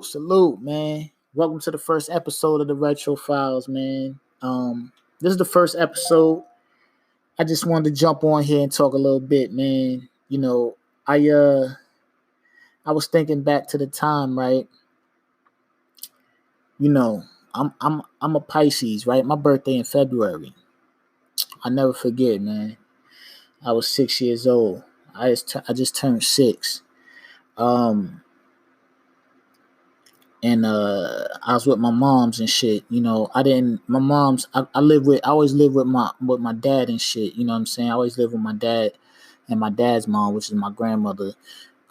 Salute, man. Welcome to the first episode of the Retro Files, man. This is the first episode. I just wanted to jump on here and talk a little bit, man. You know, I was thinking back to the time, right? You know, I'm a Pisces, right? My birthday in February. I never forget, man. I was 6 years old. I just turned 6. And I was with my moms and shit. You know, I always lived with my dad and shit. You know what I'm saying? I always lived with my dad and my dad's mom, which is my grandmother.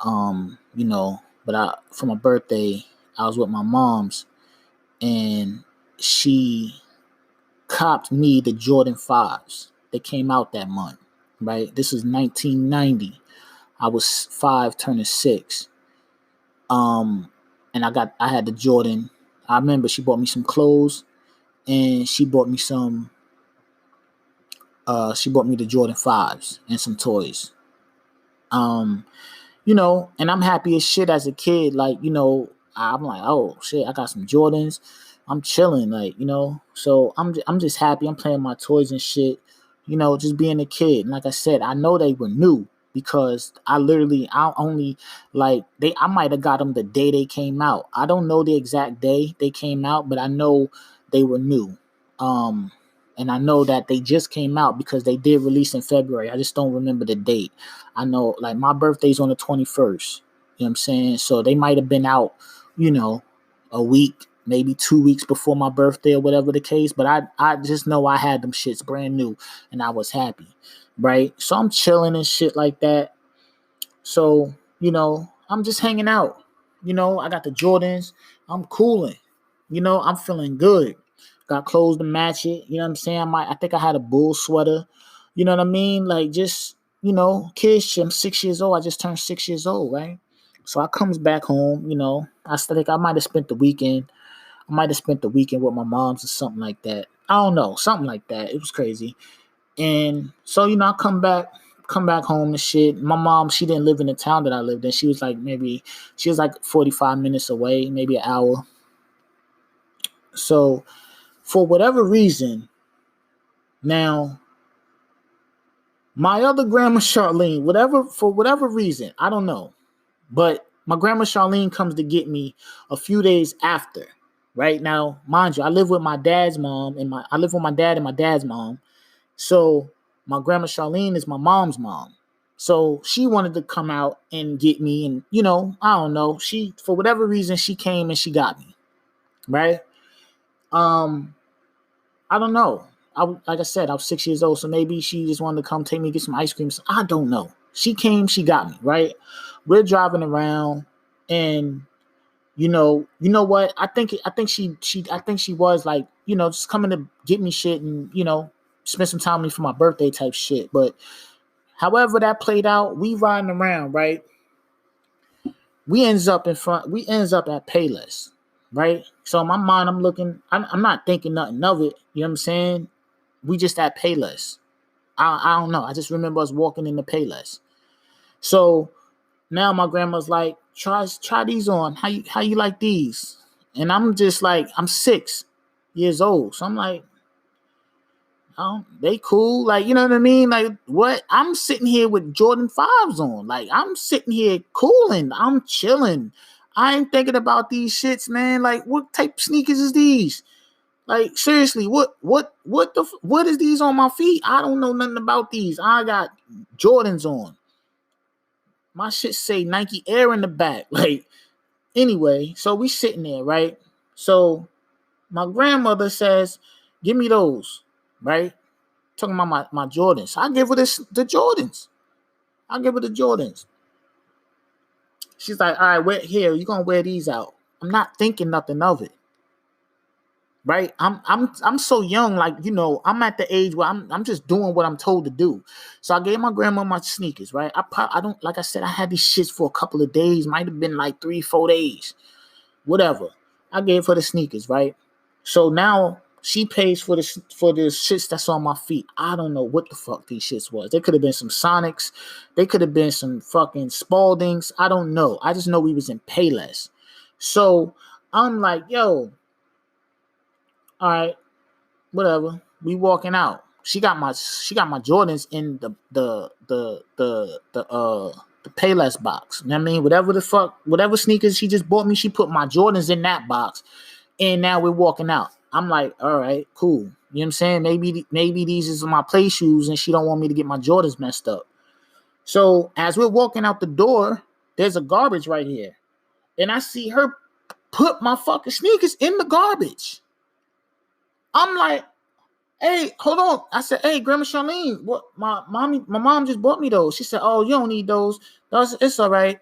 You know, but for my birthday, I was with my mom's, and she copped me the Jordan 5s that came out that month, right? This is 1990. I was 5 turning 6. And I had the Jordan. I remember she bought me some clothes, and she bought me the Jordan 5s and some toys. You know, and I'm happy as shit as a kid. Like, you know, I'm like, oh shit, I got some Jordans. I'm chilling, like, you know. So I'm just happy. I'm playing my toys and shit. You know, just being a kid. And like I said, I know they were new because I might have got them the day they came out. I don't know the exact day they came out, but I know they were new. And I know that they just came out because they did release in February. I just don't remember the date. I know, like, my birthday's on the 21st. You know what I'm saying? So they might have been out, you know, a week, maybe 2 weeks before my birthday or whatever the case. But I just know I had them shits brand new, and I was happy, right? So I'm chilling and shit like that. So, you know, I'm just hanging out. You know, I got the Jordans. I'm cooling. You know, I'm feeling good. Got clothes to match it. You know what I'm saying? I think I had a bull sweater. You know what I mean? Like, just, you know, kid shit. I'm 6 years old. I just turned 6 years old, right? So I comes back home, you know. I think I might have spent the weekend. I might have spent the weekend with my mom's or something like that. I don't know. Something like that. It was crazy. And so, you know, I come back home and shit. My mom, she didn't live in the town that I lived in. She was like 45 minutes away, maybe an hour. So for whatever reason, now my other grandma Charlene, for whatever reason, I don't know, but my grandma Charlene comes to get me a few days after. Right now, mind you, I live with my dad's mom I live with my dad and my dad's mom. So my grandma Charlene is my mom's mom. So she wanted to come out and get me, and, you know, I don't know. She, for whatever reason, she came and she got me. Right? I don't know. Like I said, I was 6 years old, so maybe she just wanted to come take me get some ice cream. So I don't know. She came, she got me, right? We're driving around, and you know what? I think she was like, you know, just coming to get me shit and, you know, spend some time with me for my birthday type shit. But however that played out, we riding around, right? We ends up at Payless, right? So in my mind, I'm not thinking nothing of it. You know what I'm saying? We just at Payless. I don't know. I just remember us walking in the Payless. So now my grandma's like, try these on. How you like these? And I'm just like, I'm 6 years old. So I'm like, oh, they cool. Like, you know what I mean? Like, what? I'm sitting here with Jordan 5s on. Like, I'm sitting here cooling. I'm chilling. I ain't thinking about these shits, man. Like, what type of sneakers is these? Like, seriously, what is these on my feet? I don't know nothing about these. I got Jordans on. My shit say Nike Air in the back. Like, anyway, so we sitting there, right? So my grandmother says, give me those, right? Talking about my Jordans. So I give her the Jordans. I give her the Jordans. She's like, all right, you're gonna wear these out. I'm not thinking nothing of it. Right? I'm so young, like, you know, I'm at the age where I'm just doing what I'm told to do. So I gave my grandma my sneakers, right? I don't, like I said, I had these shits for a couple of days, might have been like 3-4 days, whatever. I gave her the sneakers, right? So now she pays for the shits that's on my feet. I don't know what the fuck these shits was. They could have been some Sonics. They could have been some fucking Spaldings. I don't know. I just know we was in Payless. So I'm like, yo, all right, whatever. We walking out. She got my Jordans in the Payless box. You know what I mean? Whatever sneakers she just bought me, she put my Jordans in that box. And now we're walking out. I'm like, all right, cool. You know what I'm saying? Maybe these is my play shoes and she don't want me to get my Jordans messed up. So as we're walking out the door, there's a garbage right here. And I see her put my fucking sneakers in the garbage. I'm like, hey, hold on. I said, hey, Grandma Charlene, what my mom just bought me those. She said, oh, you don't need those. It's all right.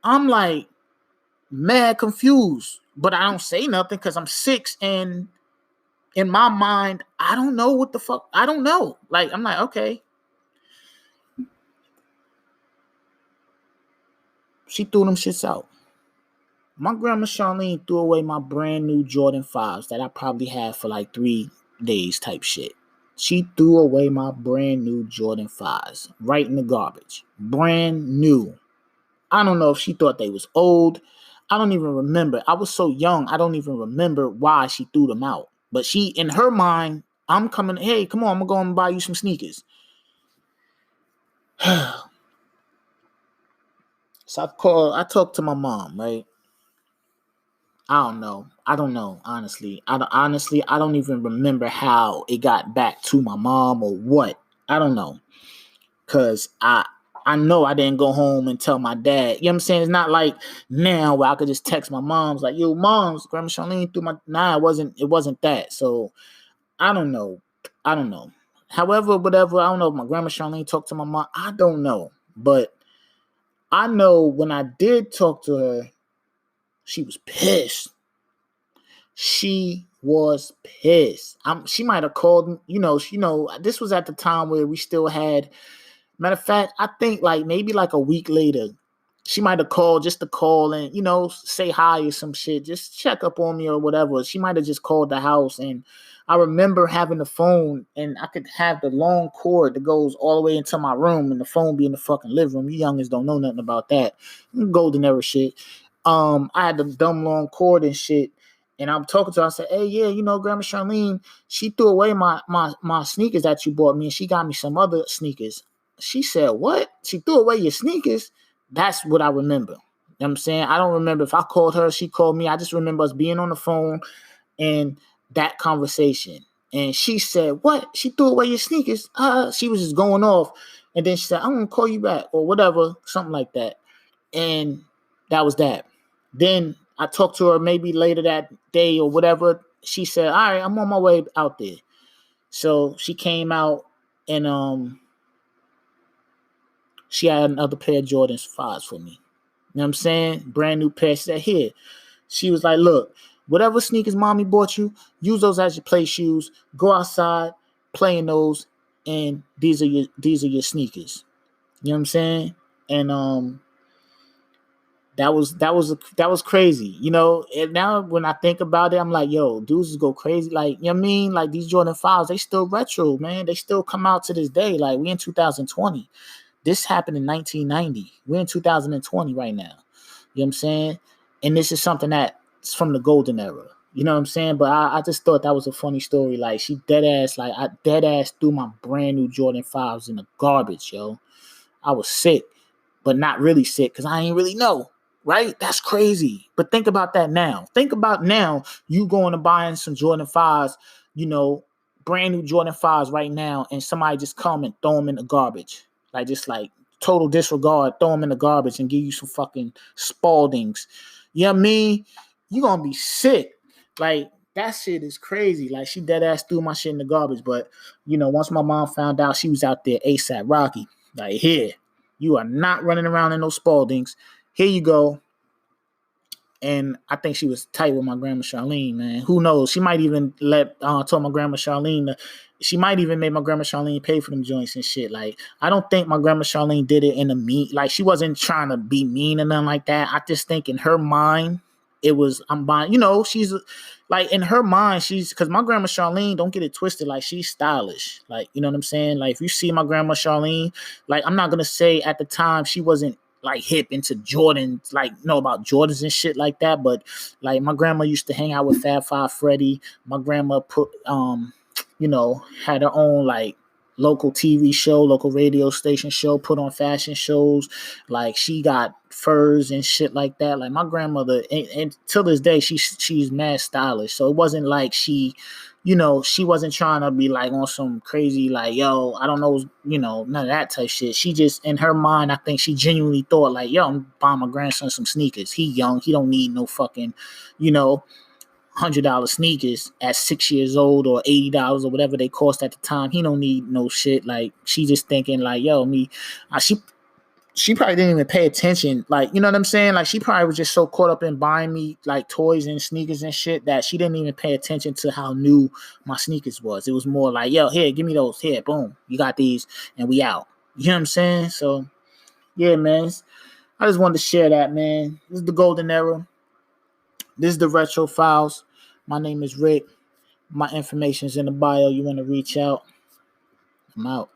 I'm like mad confused. But I don't say nothing because I'm 6 and in my mind, I don't know what the fuck. I don't know. Like, I'm like, okay. She threw them shits out. My grandma Charlene threw away my brand new Jordan 5s that I probably had for like 3 days type shit. She threw away my brand new Jordan 5s right in the garbage. Brand new. I don't know if she thought they was old. I don't even remember. I was so young, I don't even remember why she threw them out. But she, in her mind, I'm coming, hey, come on, I'm going to go and buy you some sneakers. So I talked to my mom, right? I don't know, honestly. I don't even remember how it got back to my mom or what. I don't know. Because I know I didn't go home and tell my dad. You know what I'm saying? It's not like now where I could just text my mom's like, yo, mom's, Grandma Charlene threw my... Nah, it wasn't that. So, I don't know. However, whatever, I don't know if my Grandma Charlene talked to my mom. I don't know. But I know when I did talk to her, she was pissed. She was pissed. She might have called, this was at the time where we still had... Matter of fact, I think like maybe like a week later, she might have called just to call and, say hi or some shit, just check up on me or whatever. She might have just called the house. And I remember having the phone and I could have the long cord that goes all the way into my room and the phone be in the fucking living room. You youngins don't know nothing about that. Golden era shit. I had the dumb long cord and shit. And I'm talking to her. I said, hey, yeah, Grandma Charlene, she threw away my sneakers that you bought me and she got me some other sneakers. She said, what? She threw away your sneakers? That's what I remember. You know what I'm saying? I don't remember if I called her, she called me. I just remember us being on the phone and that conversation. And she said, what? She threw away your sneakers? She was just going off. And then she said, I'm going to call you back or whatever, something like that. And that was that. Then I talked to her maybe later that day or whatever. She said, all right, I'm on my way out there. So she came out and she had another pair of Jordan's 5s for me. You know what I'm saying? Brand new pair. She said, here. She was like, look, whatever sneakers mommy bought you, use those as your play shoes. Go outside, play in those, and these are your sneakers. You know what I'm saying? And that was crazy. And now when I think about it, I'm like, yo, dudes go crazy. Like, you know what I mean? Like these Jordan 5s, they still retro, man. They still come out to this day. Like we in 2020. This happened in 1990. We're in 2020 right now. You know what I'm saying? And this is something that's from the golden era. You know what I'm saying? But I just thought that was a funny story. Like, she I dead ass threw my brand new Jordan 5s in the garbage, yo. I was sick, but not really sick because I ain't really know. Right? That's crazy. But think about that now. Think about now you going to buying some Jordan 5s, brand new Jordan 5s right now, and somebody just come and throw them in the garbage. Like, just like total disregard, throw them in the garbage and give you some fucking Spaldings. You know what I mean? You're going to be sick. Like, that shit is crazy. Like, she dead ass threw my shit in the garbage. But, once my mom found out, she was out there ASAP Rocky. Like, here, you are not running around in those Spaldings. Here you go. And I think she was tight with my grandma Charlene, man. Who knows? She might even told my grandma Charlene, she might even make my grandma Charlene pay for them joints and shit. Like, I don't think my grandma Charlene did it in a mean, like, she wasn't trying to be mean or nothing like that. I just think in her mind, it was, I'm buying, she's like, in her mind, she's, because my grandma Charlene, don't get it twisted, like, she's stylish. Like, you know what I'm saying? Like, if you see my grandma Charlene, like, I'm not going to say at the time she wasn't like hip into Jordans, like, know about Jordans and shit like that. But like, my grandma used to hang out with Fab Five Freddy. My grandma had her own like local TV show, local radio station show, put on fashion shows. Like, she got furs and shit like that. Like, my grandmother, and till this day, she's mad stylish. So it wasn't like she wasn't trying to be like on some crazy, like, yo, I don't know, none of that type shit. She just, in her mind, I think she genuinely thought like, yo, I'm buying my grandson some sneakers. He young, he don't need no fucking, $100 sneakers at 6 years old, or $80 or whatever they cost at the time. He don't need no shit. Like, she just thinking like, yo, she probably didn't even pay attention. Like, you know what I'm saying? Like, she probably was just so caught up in buying me like toys and sneakers and shit that she didn't even pay attention to how new my sneakers was. It was more like, yo, here, give me those. Here, boom, you got these, and we out. You know what I'm saying? So yeah, man. I just wanted to share that, man. This is the golden era. This is the Retro Files. My name is Rick. My information is in the bio. You want to reach out? I'm out.